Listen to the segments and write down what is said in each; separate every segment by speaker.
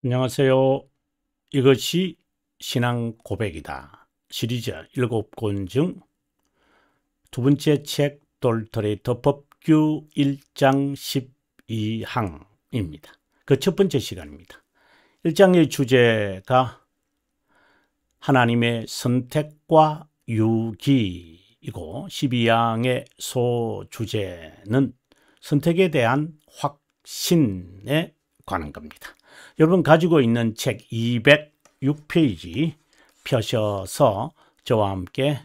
Speaker 1: 안녕하세요. 이것이 신앙 고백이다. 시리즈 7권 중 두 번째 책 돌터레이터 법규 1장 12항입니다. 그 첫 번째 시간입니다. 1장의 주제가 하나님의 선택과 유기이고 12항의 소주제는 선택에 대한 확신에 관한 겁니다. 여러분 가지고 있는 책 206페이지 펴셔서 저와 함께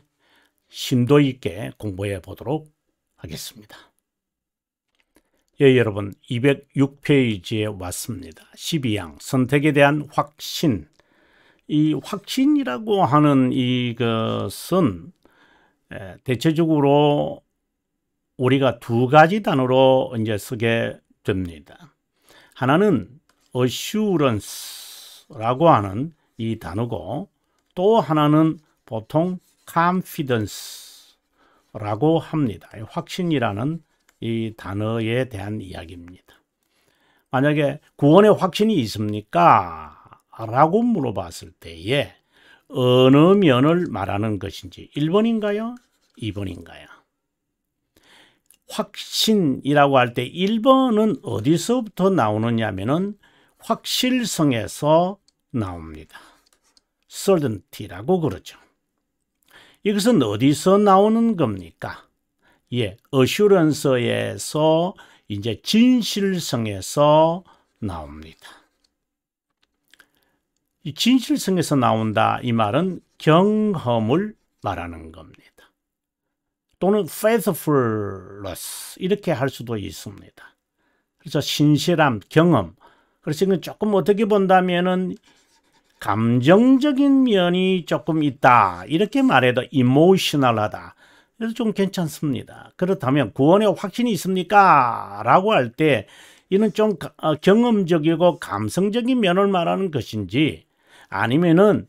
Speaker 1: 심도 있게 공부해 보도록 하겠습니다. 예, 여러분 206페이지에 왔습니다. 12항 선택에 대한 확신. 이 확신이라고 하는 이것은 대체적으로 우리가 두 가지 단어로 이제 쓰게 됩니다. 하나는 assurance라고 하는 이 단어고 또 하나는 보통 confidence라고 합니다. 확신이라는 이 단어에 대한 이야기입니다. 만약에 구원에 확신이 있습니까? 라고 물어봤을 때에 어느 면을 말하는 것인지 1번인가요? 2번인가요? 확신이라고 할 때 1번은 어디서부터 나오느냐면은 확실성에서 나옵니다. certainty라고 그러죠. 이것은 어디서 나오는 겁니까? 예, assurance에서 이제 진실성에서 나옵니다. 이 진실성에서 나온다 이 말은 경험을 말하는 겁니다. 또는 faithfulness 이렇게 할 수도 있습니다. 그래서 신실함, 경험. 그래서 이건 조금 어떻게 본다면은 감정적인 면이 조금 있다 이렇게 말해도 emotional하다. 그래서 좀 괜찮습니다. 그렇다면 구원에 확신이 있습니까? 라고 할 때 이는 좀 경험적이고 감성적인 면을 말하는 것인지 아니면은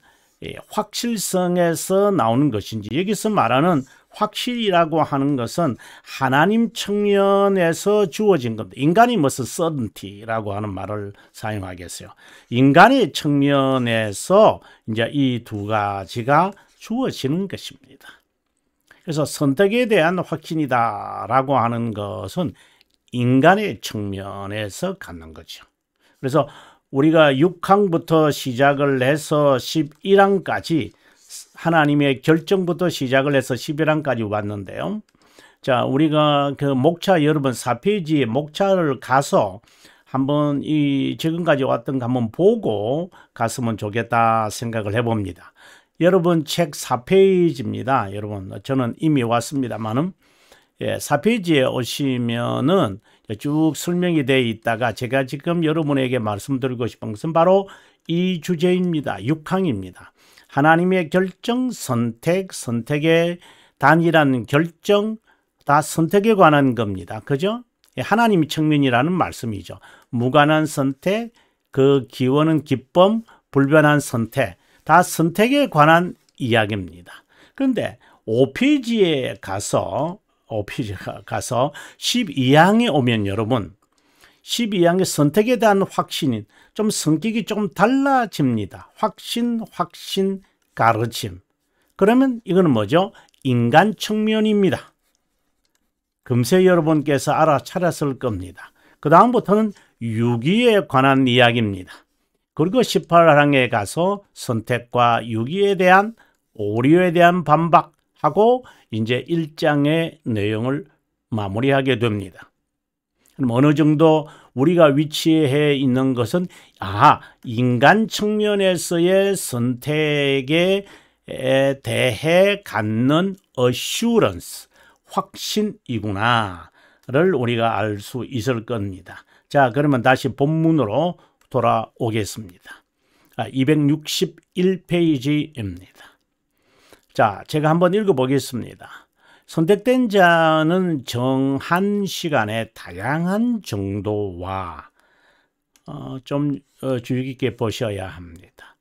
Speaker 1: 확실성에서 나오는 것인지 여기서 말하는 확실이라고 하는 것은 하나님 측면에서 주어진 겁니다. 인간이 무슨 certainty라고 하는 말을 사용하겠어요. 인간의 측면에서 이제 이 두 가지가 주어지는 것입니다. 그래서 선택에 대한 확신이다라고 하는 것은 인간의 측면에서 갖는 거죠. 그래서 우리가 6항부터 시작을 해서 11항까지 하나님의 결정부터 시작을 해서 11항까지 왔는데요. 자, 우리가 그 목차 여러분 4페이지에 목차를 가서 한번 이 지금까지 왔던 거 한번 보고 갔으면 좋겠다 생각을 해봅니다. 여러분 책 4페이지입니다. 여러분 저는 이미 왔습니다만은 4페이지에 오시면은 쭉 설명이 되어 있다가 제가 지금 여러분에게 말씀드리고 싶은 것은 바로 이 주제입니다. 6항입니다. 하나님의 결정, 선택, 선택의 단일한 결정, 다 선택에 관한 겁니다. 그죠? 하나님의 측면이라는 말씀이죠. 무관한 선택, 그 기원은 기쁨, 불변한 선택, 다 선택에 관한 이야기입니다. 그런데 5페이지에 가서 12항에 오면 여러분 12항의 선택에 대한 확신이 좀 성격이 조금 달라집니다. 확신, 가르침. 그러면 이거는 뭐죠? 인간 측면입니다. 금세 여러분께서 알아차렸을 겁니다. 그 다음부터는 유기에 관한 이야기입니다. 그리고 18항에 가서 선택과 유기에 대한 오류에 대한 반박하고 이제 1장의 내용을 마무리하게 됩니다. 그럼 어느 정도 우리가 위치해 있는 것은 인간 측면에서의 선택에 대해 갖는 assurance, 확신이구나를 우리가 알 수 있을 겁니다. 자, 그러면 다시 본문으로 돌아오겠습니다. 261페이지입니다. 자, 제가 한번 읽어보겠습니다. 선택된 자는 정한 시간에 다양한 정도와 좀 주의 깊게 보셔야 합니다.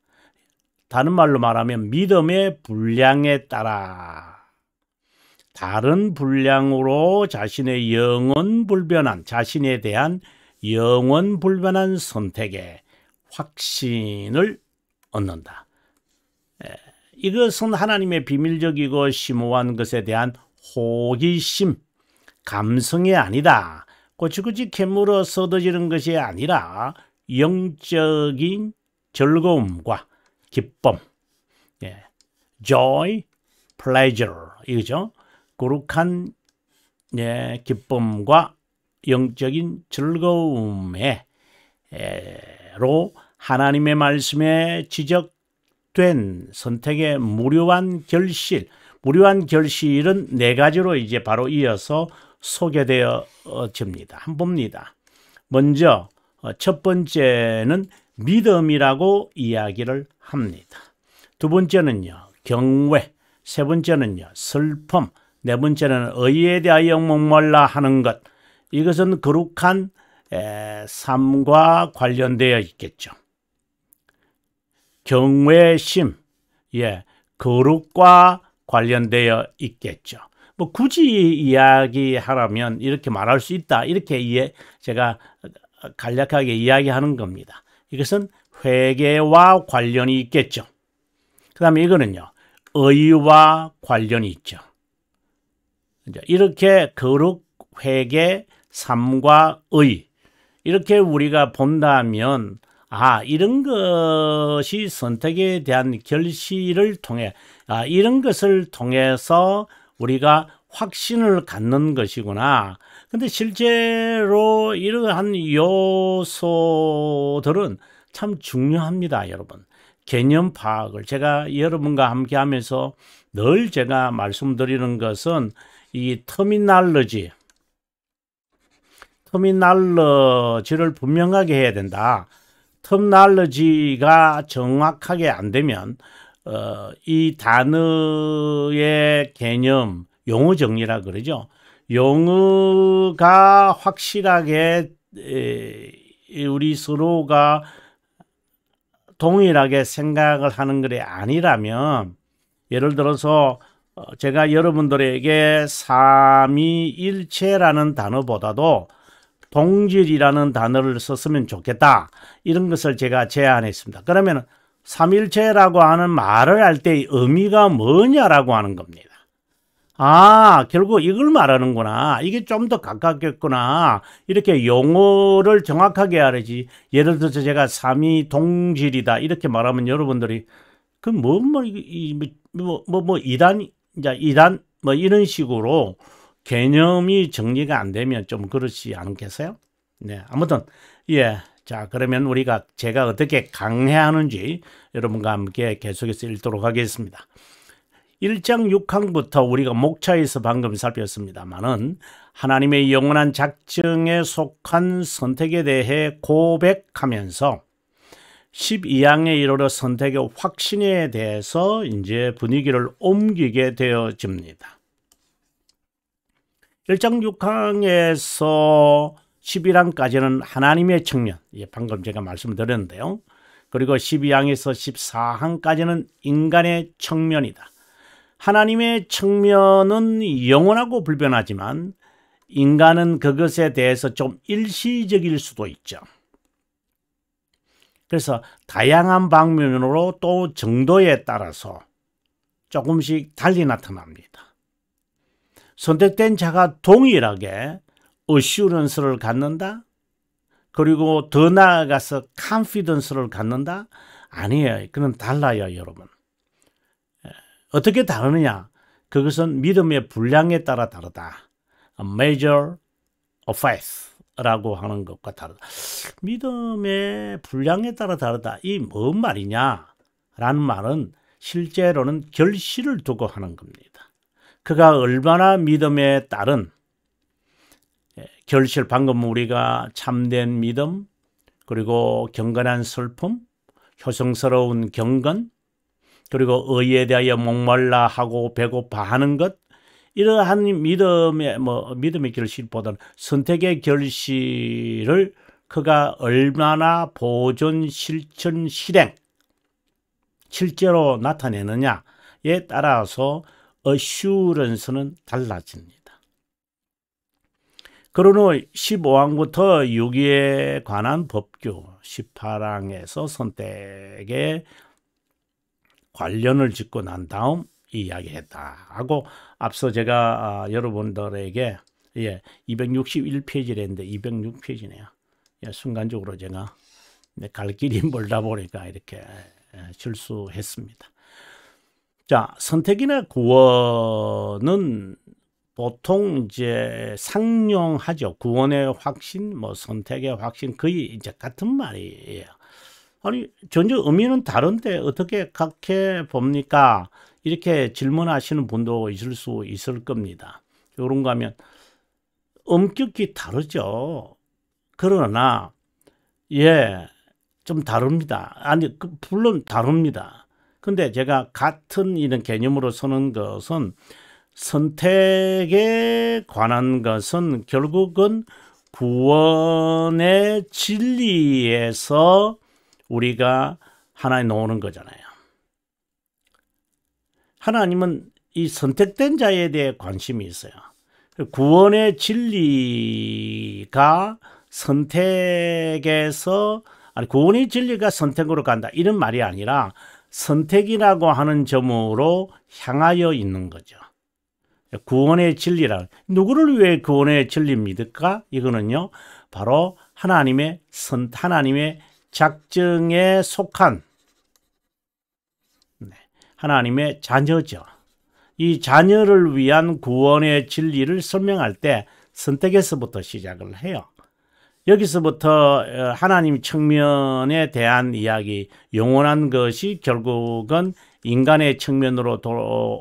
Speaker 1: 다른 말로 말하면 믿음의 분량에 따라 다른 분량으로 자신의 영원 불변한 자신에 대한 영원 불변한 선택에 확신을 얻는다. 이것은 하나님의 비밀적이고 심오한 것에 대한 호기심, 감성이 아니다. 꼬치꼬치 캐물어 쏟아지는 것이 아니라 영적인 즐거움과 기쁨, joy, pleasure, 이거죠. 거룩한 기쁨과 영적인 즐거움에 로 하나님의 말씀에 지적된 선택의 무료한 결실, 무료한 결실은 네 가지로 이제 바로 이어서 소개되어집니다. 한번 봅니다. 먼저 첫 번째는 믿음이라고 이야기를 합니다. 두 번째는요, 경외. 세 번째는요, 슬픔. 네 번째는 의에 대하여 목말라 하는 것. 이것은 거룩한 삶과 관련되어 있겠죠. 경외심, 거룩과 관련되어 있겠죠. 뭐 굳이 이야기하라면 이렇게 말할 수 있다. 이렇게 제가 간략하게 이야기하는 겁니다. 이것은 회개와 관련이 있겠죠. 그 다음에 이거는요, 의와 관련이 있죠. 이렇게 거룩, 회개, 삶과 의, 이렇게 우리가 본다면 이런 것이 선택에 대한 결실을 통해 이런 것을 통해서 우리가 확신을 갖는 것이구나. 근데 실제로 이러한 요소들은 참 중요합니다, 여러분. 개념 파악을 제가 여러분과 함께 하면서 늘 제가 말씀드리는 것은 이 터미널러지를 분명하게 해야 된다. 터미널러지가 정확하게 안 되면 이 단어의 개념, 용어 정리라 그러죠. 용어가 확실하게 우리 서로가 동일하게 생각을 하는 것이 아니라면, 예를 들어서 제가 여러분들에게 삼위일체라는 단어보다도 동질이라는 단어를 썼으면 좋겠다, 이런 것을 제가 제안했습니다. 그러면 삼일체라고 하는 말을 할 때 의미가 뭐냐라고 하는 겁니다. 결국 이걸 말하는구나. 이게 좀 더 가깝겠구나. 이렇게 용어를 정확하게 알아야지. 예를 들어서 제가 삼위동질이다 이렇게 말하면 여러분들이 이단 뭐 이런 식으로 개념이 정리가 안 되면 좀 그렇지 않겠어요? 네, 아무튼 자, 그러면 제가 어떻게 강해하는지 여러분과 함께 계속해서 읽도록 하겠습니다. 1장 6항부터 우리가 목차에서 방금 살폈습니다만은 하나님의 영원한 작정에 속한 선택에 대해 고백하면서 12항에 이르러 선택의 확신에 대해서 이제 분위기를 옮기게 되어집니다. 1장 6항에서 11항까지는 하나님의 측면, 방금 제가 말씀드렸는데요. 그리고 12항에서 14항까지는 인간의 측면이다. 하나님의 측면은 영원하고 불변하지만 인간은 그것에 대해서 좀 일시적일 수도 있죠. 그래서 다양한 방면으로 또 정도에 따라서 조금씩 달리 나타납니다. 선택된 자가 동일하게 어슈런스를 갖는다? 그리고 더 나아가서 컨피던스를 갖는다? 아니에요. 그건 달라요, 여러분. 어떻게 다르느냐? 그것은 믿음의 분량에 따라 다르다. A measure of faith라고 하는 것과 다르다. 믿음의 분량에 따라 다르다. 이 뭔 말이냐? 라는 말은 실제로는 결실을 두고 하는 겁니다. 그가 얼마나 믿음에 따른 결실, 방금 우리가 참된 믿음, 그리고 경건한 슬픔, 효성스러운 경건, 그리고 의에 대하여 목말라 하고 배고파 하는 것, 이러한 믿음의 결실보다는 선택의 결실을 그가 얼마나 보존, 실천, 실행, 실제로 나타내느냐에 따라서 어슈런스는 달라집니다. 그러므로 15항부터 유기에 관한 법규 18항에서 선택에 관련을 짓고 난 다음 이야기했다 하고 앞서 제가 여러분들에게 261페이지를 했는데 206페이지네요. 순간적으로 제가 갈 길이 멀다 보니까 이렇게 실수했습니다. 자, 선택이나 구원은 보통 이제 상용하죠. 구원의 확신, 뭐 선택의 확신 거의 이제 같은 말이에요. 아니 전혀 의미는 다른데 어떻게 각해 봅니까? 이렇게 질문하시는 분도 있을 수 있을 겁니다. 그런가 하면 엄격히 다르죠. 그러나 좀 다릅니다. 아니 물론 다릅니다. 근데 제가 같은 이런 개념으로 쓰는 것은 선택에 관한 것은 결국은 구원의 진리에서 우리가 하나에 놓는 거잖아요. 하나님은 이 선택된 자에 대해 관심이 있어요. 구원의 진리가 선택에서 구원의 진리가 선택으로 간다 이런 말이 아니라 선택이라고 하는 점으로 향하여 있는 거죠. 구원의 진리라. 누구를 위해 구원의 진리입니까? 이거는요, 바로 하나님의 작정에 속한 하나님의 자녀죠. 이 자녀를 위한 구원의 진리를 설명할 때 선택에서부터 시작을 해요. 여기서부터 하나님 측면에 대한 이야기, 영원한 것이 결국은 인간의 측면으로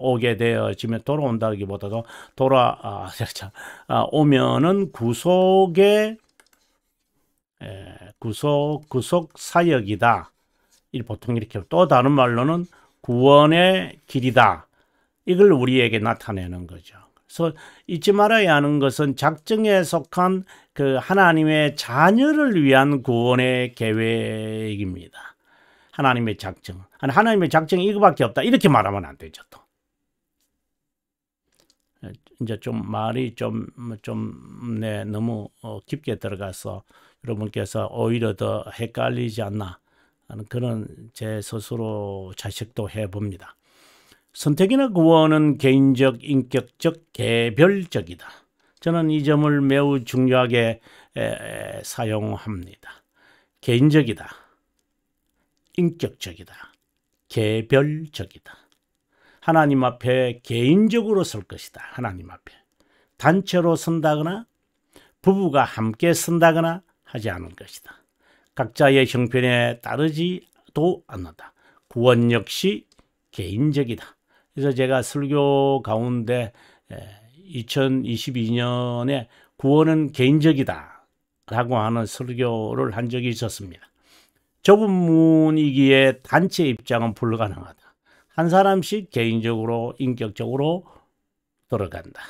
Speaker 1: 오게 되어지면 돌아온다기보다도 오면은 구속 사역이다. 보통 이렇게 또 다른 말로는 구원의 길이다. 이걸 우리에게 나타내는 거죠. 그래서 잊지 말아야 하는 것은 작정에 속한 그 하나님의 자녀를 위한 구원의 계획입니다. 하나님의 작정. 하나님의 작정이 이거밖에 없다. 이렇게 말하면 안 되죠. 또. 이제 좀 말이 너무 깊게 들어가서 여러분께서 오히려 더 헷갈리지 않나 하는 그런 제 스스로 자식도 해봅니다. 선택이나 구원은 개인적, 인격적, 개별적이다. 저는 이 점을 매우 중요하게 사용합니다. 개인적이다. 인격적이다. 개별적이다. 하나님 앞에 개인적으로 설 것이다. 하나님 앞에. 단체로 선다거나 부부가 함께 선다거나 하지 않을 것이다. 각자의 형편에 따르지도 않는다. 구원 역시 개인적이다. 그래서 제가 설교 가운데 2022년에 구원은 개인적이다 라고 하는 설교를 한 적이 있었습니다. 좁은 문이기에 단체 입장은 불가능하다. 한 사람씩 개인적으로 인격적으로 들어간다.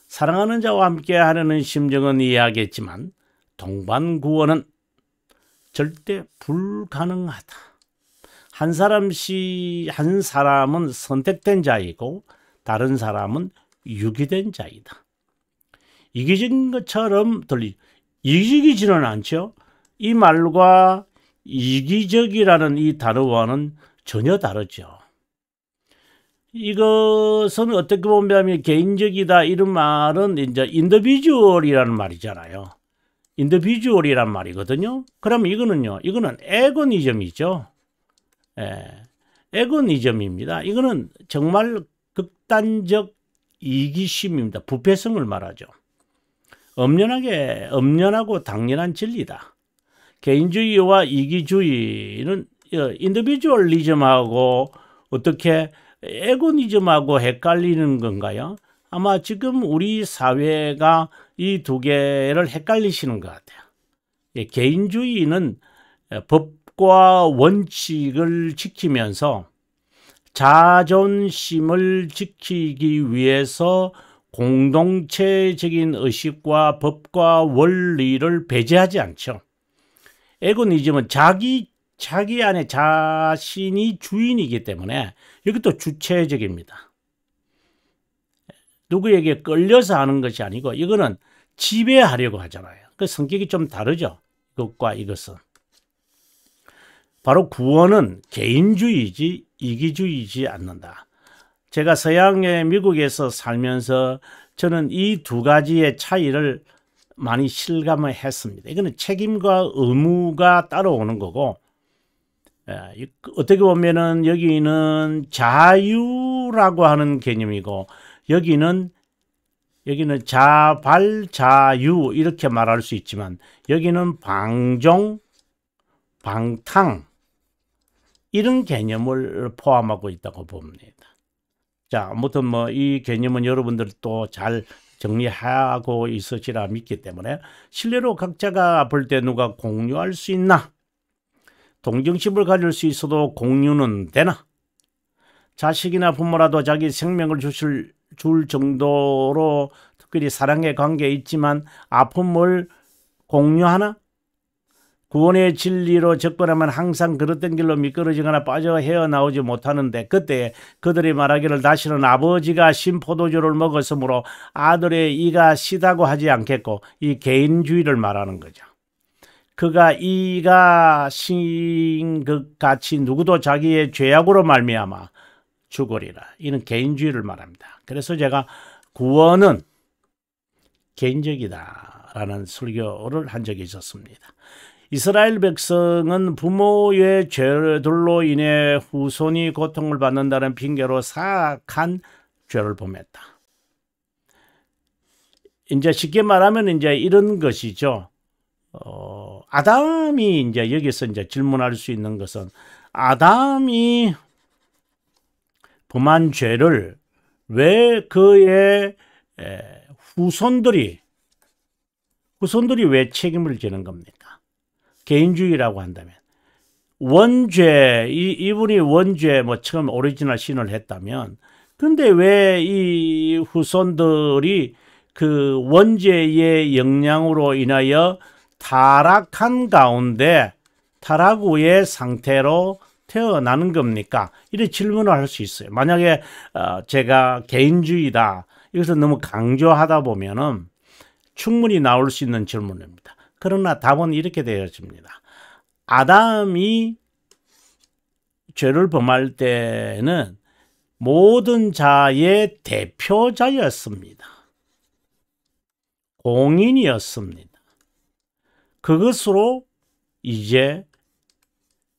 Speaker 1: 사랑하는 자와 함께 하려는 심정은 이해하겠지만 동반 구원은 절대 불가능하다. 한 사람은 선택된 자이고 다른 사람은 유기된 자이다. 이기적인 것처럼 이기적이지는 않죠. 이 말과 이기적이라는 이 단어와는 전혀 다르죠. 이것은 어떻게 보면 개인적이다 이런 말은 이제 인디비주얼이라는 말이잖아요. 인디비주얼이란 말이거든요. 그럼 이거는 에고니즘이죠. 에고니즘입니다. 이거는 정말 극단적 이기심입니다. 부패성을 말하죠. 엄연하고 당연한 진리다. 개인주의와 이기주의는 인디비주얼리즘하고 어떻게 에고니즘하고 헷갈리는 건가요? 아마 지금 우리 사회가 이 두 개를 헷갈리시는 것 같아요. 개인주의는 법과 원칙을 지키면서 자존심을 지키기 위해서 공동체적인 의식과 법과 원리를 배제하지 않죠. 에고니즘은 자기 안에 자신이 주인이기 때문에 이것도 주체적입니다. 누구에게 끌려서 하는 것이 아니고 이거는 지배하려고 하잖아요. 그 성격이 좀 다르죠. 이것과 이것은. 바로 구원은 개인주의지 이기주의지 않는다. 제가 서양의 미국에서 살면서 저는 이 두 가지의 차이를 많이 실감을 했습니다. 이거는 책임과 의무가 따라오는 거고, 어떻게 보면은 여기는 자유라고 하는 개념이고, 여기는 자발자유 이렇게 말할 수 있지만, 여기는 방종, 방탕 이런 개념을 포함하고 있다고 봅니다. 자, 아무튼 뭐 이 개념은 여러분들도 잘 정리하고 있으시라 믿기 때문에 실례로 각자가 볼 때 누가 공유할 수 있나? 동정심을 가질 수 있어도 공유는 되나? 자식이나 부모라도 자기 생명을 줄 정도로 특별히 사랑의 관계에 있지만 아픔을 공유하나? 구원의 진리로 접근하면 항상 그릇된 길로 미끄러지거나 빠져 헤어나오지 못하는데, 그때 그들이 말하기를 다시는 아버지가 신 포도주를 먹었으므로 아들의 이가 시다고 하지 않겠고, 이 개인주의를 말하는 거죠. 그가 이가 신 것 같이 누구도 자기의 죄악으로 말미암아 죽으리라. 이는 개인주의를 말합니다. 그래서 제가 구원은 개인적이다라는 설교를 한 적이 있었습니다. 이스라엘 백성은 부모의 죄들로 인해 후손이 고통을 받는다는 핑계로 사악한 죄를 범했다. 이제 쉽게 말하면 이제 이런 것이죠. 아담이 이제 여기서 이제 질문할 수 있는 것은, 아담이 범한 죄를 왜 그의 후손들이 왜 책임을 지는 겁니까? 개인주의라고 한다면 원죄, 이분이 원죄 뭐 처음 오리지널 신을 했다면, 근데 왜 이 후손들이 그 원죄의 영향으로 인하여 타락한 가운데 타락 후의 상태로 태어나는 겁니까? 이런 질문을 할 수 있어요. 만약에 제가 개인주의다 이것을 너무 강조하다 보면은 충분히 나올 수 있는 질문입니다. 그러나 답은 이렇게 되어집니다. 아담이 죄를 범할 때는 모든 자의 대표자였습니다. 공인이었습니다. 그것으로 이제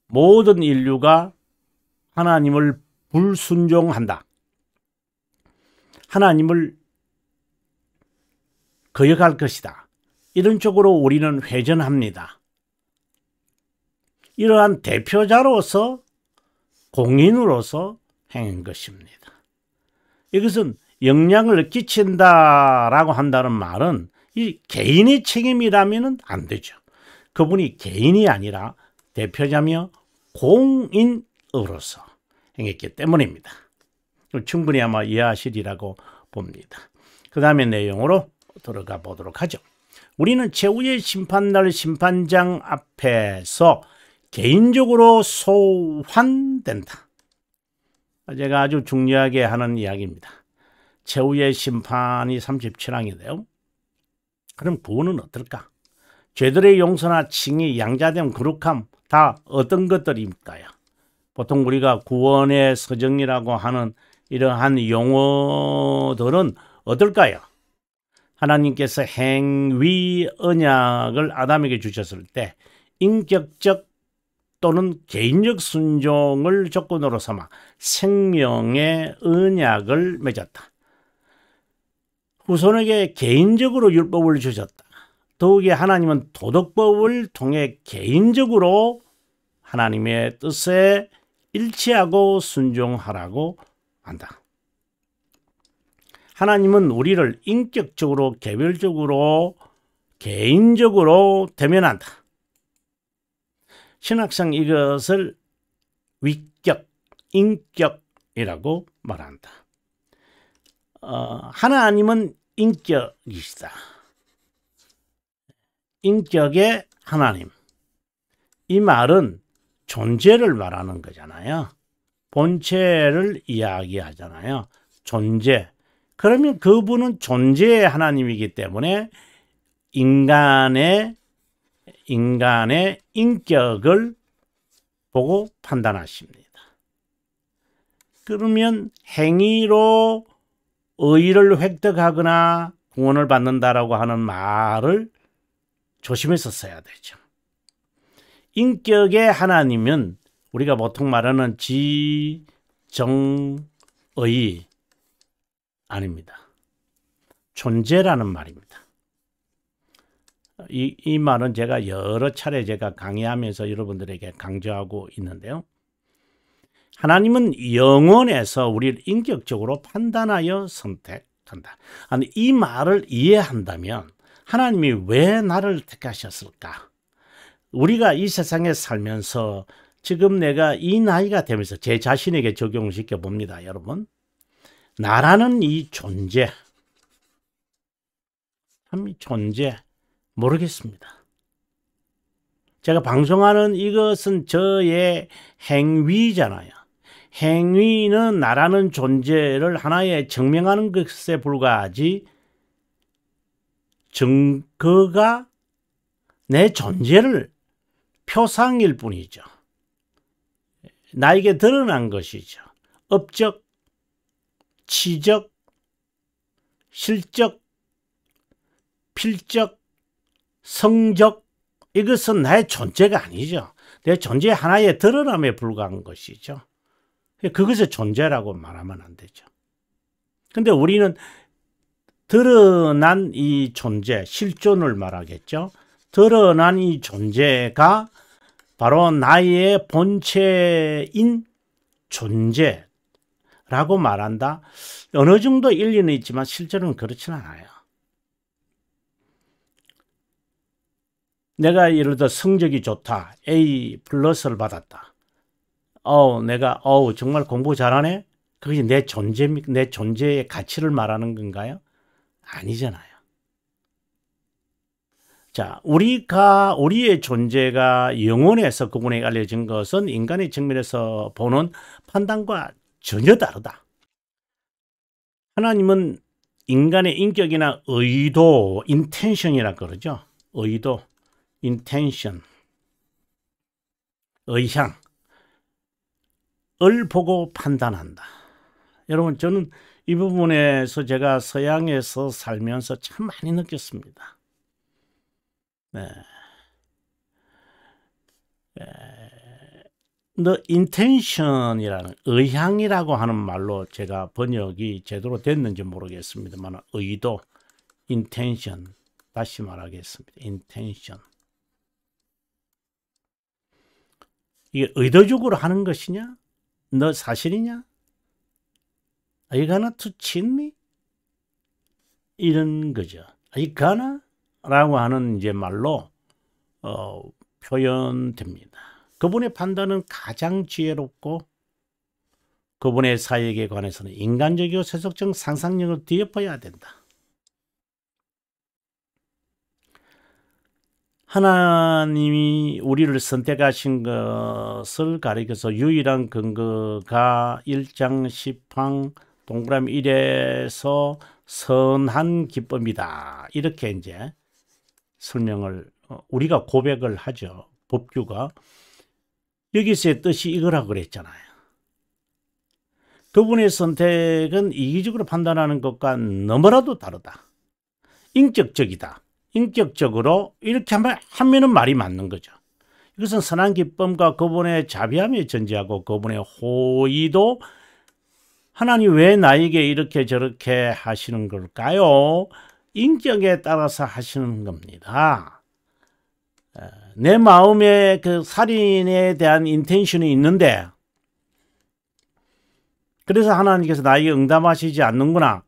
Speaker 1: 모든 인류가 하나님을 불순종한다. 하나님을 거역할 것이다. 이런 쪽으로 우리는 회전합니다. 이러한 대표자로서 공인으로서 행한 것입니다. 이것은 영향을 끼친다라고 한다는 말은 이 개인의 책임이라면 안 되죠. 그분이 개인이 아니라 대표자며 공인으로서 행했기 때문입니다. 충분히 아마 이해하시리라고 봅니다. 그 다음에 내용으로 들어가 보도록 하죠. 우리는 최후의 심판날 심판장 앞에서 개인적으로 소환된다. 제가 아주 중요하게 하는 이야기입니다. 최후의 심판이 37항인데요. 그럼 구원은 어떨까? 죄들의 용서나 칭의, 양자됨, 거룩함 다 어떤 것들입니까요? 보통 우리가 구원의 서정이라고 하는 이러한 용어들은 어떨까요? 하나님께서 행위 언약을 아담에게 주셨을 때 인격적 또는 개인적 순종을 조건으로 삼아 생명의 언약을 맺었다. 후손에게 개인적으로 율법을 주셨다. 더욱이 하나님은 도덕법을 통해 개인적으로 하나님의 뜻에 일치하고 순종하라고 한다. 하나님은 우리를 인격적으로, 개별적으로, 개인적으로 대면한다. 신학상 이것을 위격, 인격이라고 말한다. 하나님은 인격이시다. 인격의 하나님. 이 말은 존재를 말하는 거잖아요. 본체를 이야기하잖아요. 존재. 그러면 그분은 존재의 하나님이기 때문에 인간의 인격을 보고 판단하십니다. 그러면 행위로 의의를 획득하거나 구원을 받는다라고 하는 말을 조심해서 써야 되죠. 인격의 하나님은 우리가 보통 말하는 지정의 아닙니다. 존재라는 말입니다. 이 말은 제가 여러 차례 제가 강의하면서 여러분들에게 강조하고 있는데요. 하나님은 영원에서 우리를 인격적으로 판단하여 선택한다. 아니, 이 말을 이해한다면 하나님이 왜 나를 택하셨을까? 우리가 이 세상에 살면서 지금 내가 이 나이가 되면서 제 자신에게 적용을 시켜봅니다. 여러분, 나라는 이 존재, 참 이 존재 모르겠습니다. 제가 방송하는 이것은 저의 행위잖아요. 행위는 나라는 존재를 하나의 증명하는 것에 불과하지 증거가 내 존재를 표상일 뿐이죠. 나에게 드러난 것이죠. 업적, 치적, 실적, 필적, 성적, 이것은 나의 존재가 아니죠. 내 존재 하나의 드러남에 불과한 것이죠. 그것을 존재라고 말하면 안 되죠. 근데 우리는 드러난 이 존재, 실존을 말하겠죠. 드러난 이 존재가 바로 나의 본체인 존재라고 말한다. 어느 정도 일리는 있지만 실제로는 그렇지는 않아요. 내가 예를 들어 성적이 좋다. A 플러스를 받았다. 내가 정말 공부 잘하네? 그것이 내 존재의 가치를 말하는 건가요? 아니잖아요. 자, 우리의 존재가 영원에서 그분에게 알려진 것은 인간의 측면에서 보는 판단과 전혀 다르다. 하나님은 인간의 인격이나 의도, 인텐션이라 그러죠. 의도, 인텐션, 의향을 보고 판단한다. 여러분, 저는 이 부분에서 제가 서양에서 살면서 참 많이 느꼈습니다. 네. The intention이라는 의향이라고 하는 말로 제가 번역이 제대로 됐는지 모르겠습니다만 의도, intention, 다시 말하겠습니다. intention. 이게 의도적으로 하는 것이냐? 너 사실이냐? Are you gonna to cheat me? 이런 거죠. Are you gonna? 라고 하는 이제 말로 표현됩니다. 그분의 판단은 가장 지혜롭고 그분의 사역에 관해서는 인간적이고 세속적 상상력을 뒤엎어야 된다. 하나님이 우리를 선택하신 것을 가리켜서 유일한 근거가 1장 10항 동그라미 1에서 선한 기쁨이다. 이렇게 이제 설명을 우리가 고백을 하죠. 법규가. 여기서의 뜻이 이거라고 그랬잖아요. 그분의 선택은 이기적으로 판단하는 것과 너무나도 다르다. 인격적이다. 인격적으로 이렇게 하면은 말이 맞는 거죠. 이것은 선한 기쁨과 그분의 자비함이 전제하고 그분의 호의도 하나님 왜 나에게 이렇게 저렇게 하시는 걸까요? 인격에 따라서 하시는 겁니다. 내 마음에 그 살인에 대한 인텐션이 있는데 그래서 하나님께서 나에게 응답하시지 않는구나.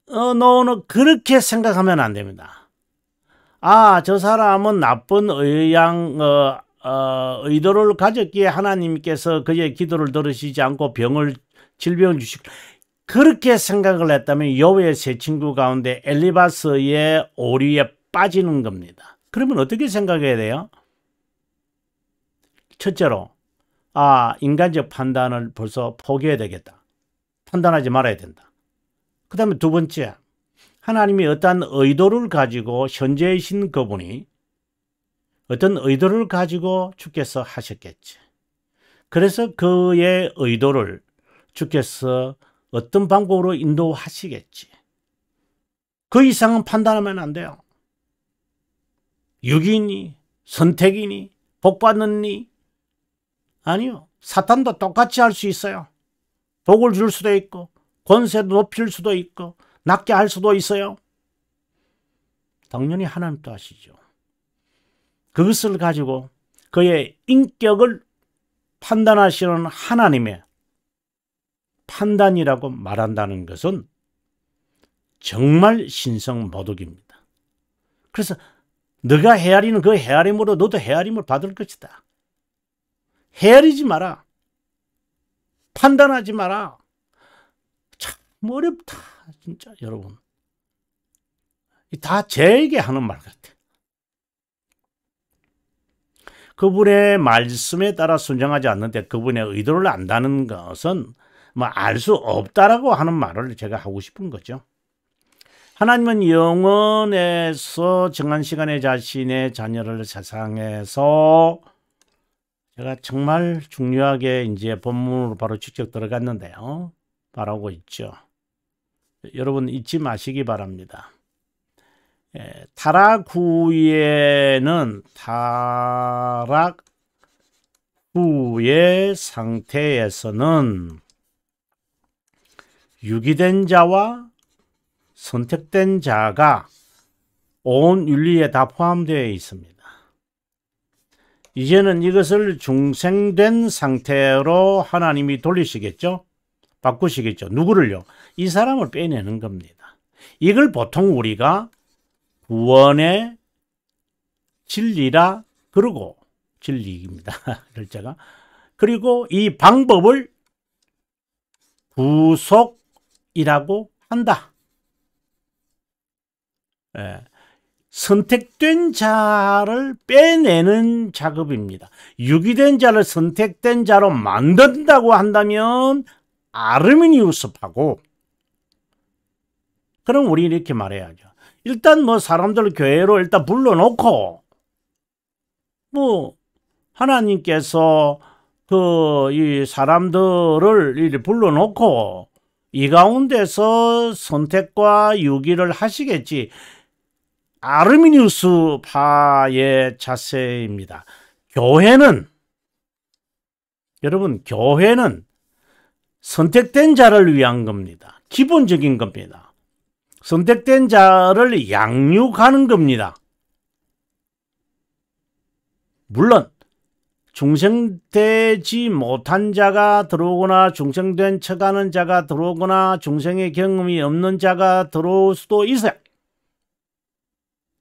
Speaker 1: 너는 그렇게 생각하면 안 됩니다. 저 사람은 나쁜 의도를 가졌기에 하나님께서 그의 기도를 들으시지 않고 질병을 주시고 그렇게 생각을 했다면 욥의 세 친구 가운데 엘리바스의 오류에 빠지는 겁니다. 그러면 어떻게 생각해야 돼요? 첫째로 인간적 판단을 벌써 포기해야 되겠다. 판단하지 말아야 된다. 그 다음에 두 번째, 하나님이 어떤 의도를 가지고 현재이신 그분이 어떤 의도를 가지고 주께서 하셨겠지. 그래서 그의 의도를 주께서 어떤 방법으로 인도하시겠지. 그 이상은 판단하면 안 돼요. 육이니 선택이니 복받느니 아니요. 사탄도 똑같이 할 수 있어요. 복을 줄 수도 있고 권세도 높일 수도 있고 낮게 할 수도 있어요. 당연히 하나님도 하시죠. 그것을 가지고 그의 인격을 판단하시는 하나님의 판단이라고 말한다는 것은 정말 신성모독입니다. 그래서 너가 헤아리는 그 헤아림으로 너도 헤아림을 받을 것이다. 헤아리지 마라. 판단하지 마라. 참 어렵다. 진짜 여러분. 다 제에게 하는 말 같아. 그분의 말씀에 따라 순종하지 않는데 그분의 의도를 안다는 것은 뭐 알 수 없다라고 하는 말을 제가 하고 싶은 거죠. 하나님은 영원에서 정한 시간에 자신의 자녀를 세상에서 제가 정말 중요하게 이제 본문으로 바로 직접 들어갔는데요. 말하고 있죠. 여러분 잊지 마시기 바랍니다. 타락 후에는 타락 후의 상태에서는 유기된 자와 선택된 자가 온 윤리에 다 포함되어 있습니다. 이제는 이것을 중생된 상태로 하나님이 돌리시겠죠? 바꾸시겠죠? 누구를요? 이 사람을 빼내는 겁니다. 이걸 보통 우리가 구원의 진리라 그러고 진리입니다. 글자가. 그리고 이 방법을 구속이라고 한다. 선택된 자를 빼내는 작업입니다. 유기된 자를 선택된 자로 만든다고 한다면 아르미니우스파고, 그럼 우리 이렇게 말해야죠. 일단 뭐 사람들 교회로 일단 불러놓고 뭐 하나님께서 이 사람들을 이렇게 불러놓고 이 가운데서 선택과 유기를 하시겠지. 아르미니우스파의 자세입니다. 여러분 교회는 선택된 자를 위한 겁니다. 기본적인 겁니다. 선택된 자를 양육하는 겁니다. 물론 중생되지 못한 자가 들어오거나 중생된 척하는 자가 들어오거나 중생의 경험이 없는 자가 들어올 수도 있어요.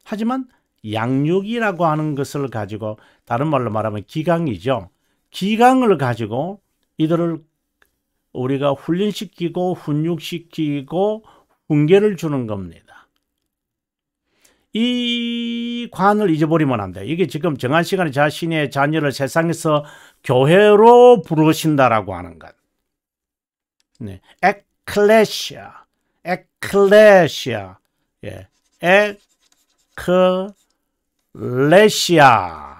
Speaker 1: 하지만 양육이라고 하는 것을 가지고, 다른 말로 말하면 기강이죠. 기강을 가지고 이들을 우리가 훈련시키고 훈육시키고 훈계를 주는 겁니다. 이 관을 잊어버리면 안 돼요. 이게 지금 정한 시간에 자신의 자녀를 세상에서 교회로 부르신다라고 하는 것. 네. 에클레시아. 예. 에클레시아.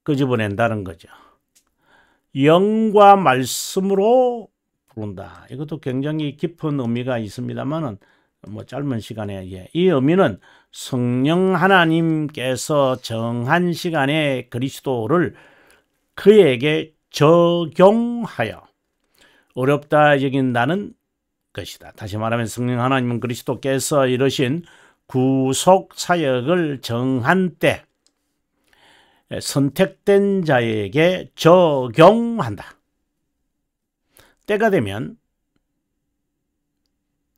Speaker 1: 끄집어낸다는 거죠. 영과 말씀으로 부른다. 이것도 굉장히 깊은 의미가 있습니다만은 뭐 짧은 시간에 이 의미는 성령 하나님께서 정한 시간에 그리스도를 그에게 적용하여 어렵다 여긴다는 것이다. 다시 말하면 성령 하나님은 그리스도께서 이루신 구속 사역을 정한 때 선택된 자에게 적용한다. 때가 되면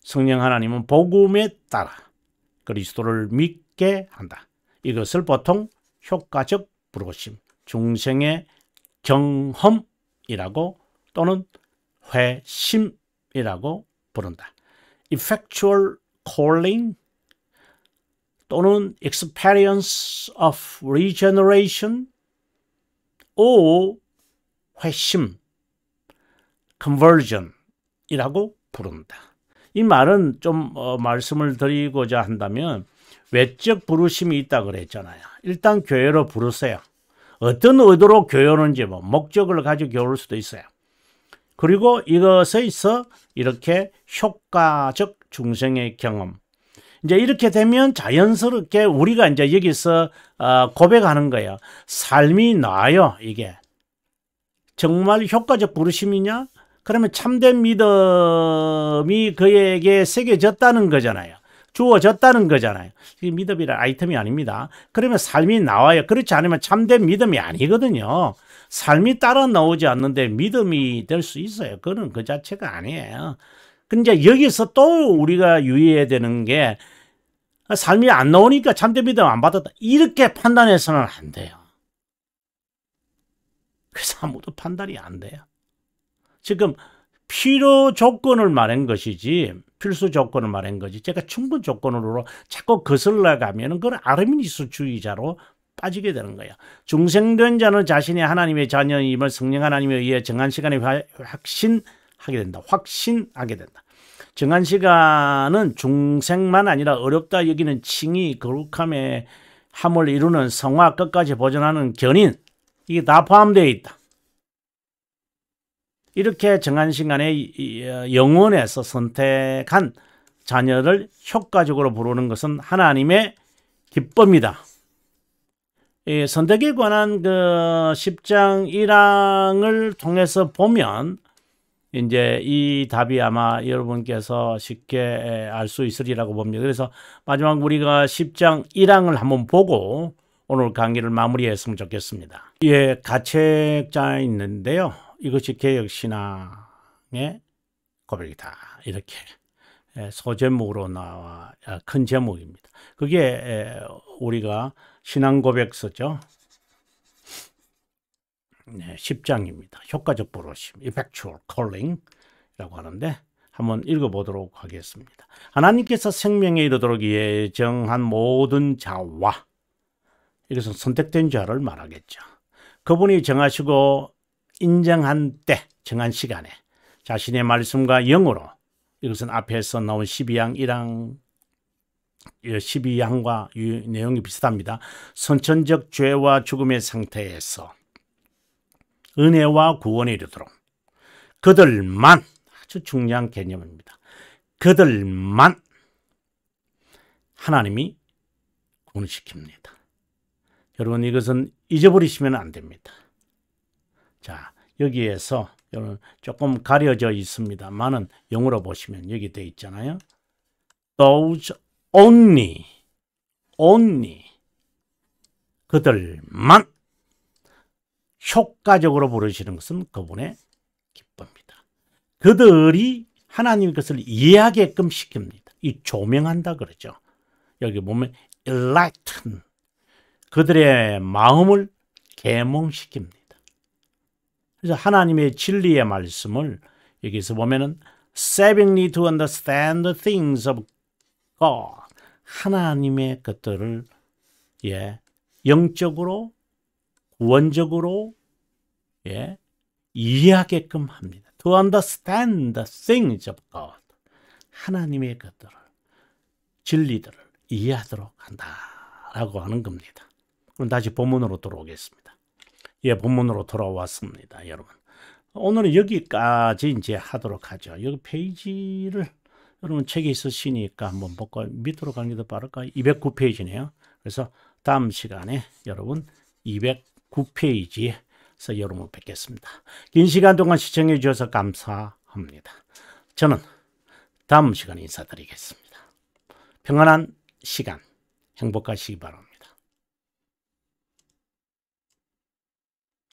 Speaker 1: 성령 하나님은 복음에 따라 그리스도를 믿게 한다. 이것을 보통 효과적 부르심, 중생의 경험이라고 또는 회심이라고 부른다. Effectual calling 또는 experience of regeneration, 오 회심, conversion 이라고 부른다. 이 말은 좀 말씀을 드리고자 한다면 외적 부르심이 있다 그랬잖아요. 일단 교회로 부르세요. 어떤 의도로 교회 오는지 목적을 가지고 교회 올 수도 있어요. 그리고 이것에 있어 이렇게 효과적 중생의 경험. 이제 이렇게 되면 자연스럽게 우리가 이제 여기서 고백하는 거예요. 삶이 나아요, 이게. 정말 효과적 부르심이냐? 그러면 참된 믿음이 그에게 새겨졌다는 거잖아요. 주어졌다는 거잖아요. 이 믿음이란 아이템이 아닙니다. 그러면 삶이 나와요. 그렇지 않으면 참된 믿음이 아니거든요. 삶이 따라 나오지 않는데 믿음이 될 수 있어요. 그건 그 자체가 아니에요. 근데 여기서 또 우리가 유의해야 되는 게 삶이 안 나오니까 참된 믿음 안 받았다. 이렇게 판단해서는 안 돼요. 그래서 아무도 판단이 안 돼요. 지금 필요 조건을 말한 것이지 필수 조건을 말한 거지 제가 충분 조건으로 자꾸 거슬러 가면 그건 아르미니스주의자로 빠지게 되는 거예요. 중생된 자는 자신이 하나님의 자녀임을 성령 하나님에 의해 정한 시간에 확신하게 된다. 확신하게 된다. 정한 시간은 중생만 아니라 어렵다 여기는 칭의 거룩함의 함을 이루는 성화 끝까지 보존하는 견인 이게 다 포함되어 있다. 이렇게 정한 시간에 영원에서 선택한 자녀를 효과적으로 부르는 것은 하나님의 기법이다. 선택에 관한 그 10장 1항을 통해서 보면 이제 이 답이 아마 여러분께서 쉽게 알 수 있으리라고 봅니다. 그래서 마지막 우리가 10장 1항을 한번 보고 오늘 강의를 마무리했으면 좋겠습니다. 예, 가책자에 있는데요. 이것이 개혁신앙의 고백이다. 이렇게 소제목으로 나와 큰 제목입니다. 그게 우리가 신앙고백서죠. 10장입니다. 효과적 부르심, effectual calling이라고 하는데 한번 읽어보도록 하겠습니다. 하나님께서 생명에 이르도록 예정한 모든 자와 이것은 선택된 자를 말하겠죠. 그분이 정하시고 인정한 때, 정한 시간에 자신의 말씀과 영으로 이것은 앞에서 나온 12항 1항 12항과 내용이 비슷합니다. 선천적 죄와 죽음의 상태에서 은혜와 구원에 이르도록 그들만 아주 중요한 개념입니다. 그들만 하나님이 구원시킵니다. 여러분 이것은 잊어버리시면 안 됩니다. 자, 여기에서 여러분 조금 가려져 있습니다만은 영어로 보시면 여기 되어 있잖아요. Those only 그들만 효과적으로 부르시는 것은 그분의 기쁨입니다. 그들이 하나님 것을 이해하게끔 시킵니다. 이 조명한다 그러죠. 여기 보면 enlighten 그들의 마음을 계몽시킵니다. 그래서 하나님의 진리의 말씀을 여기서 보면은 savingly to understand the things of God 하나님의 것들을 영적으로 구원적으로 이해하게끔 합니다. To understand the things of God 하나님의 것들을 진리들을 이해하도록 한다라고 하는 겁니다. 그럼 다시 본문으로 돌아오겠습니다. 본문으로 돌아왔습니다, 여러분. 오늘은 여기까지 이제 하도록 하죠. 여기 페이지를 여러분 책에 있으시니까 한번 볼까요? 밑으로 가는 게 더 빠를까요? 209페이지네요. 그래서 다음 시간에 여러분 209페이지에서 여러분을 뵙겠습니다. 긴 시간 동안 시청해 주셔서 감사합니다. 저는 다음 시간에 인사드리겠습니다. 평안한 시간, 행복하시기 바랍니다.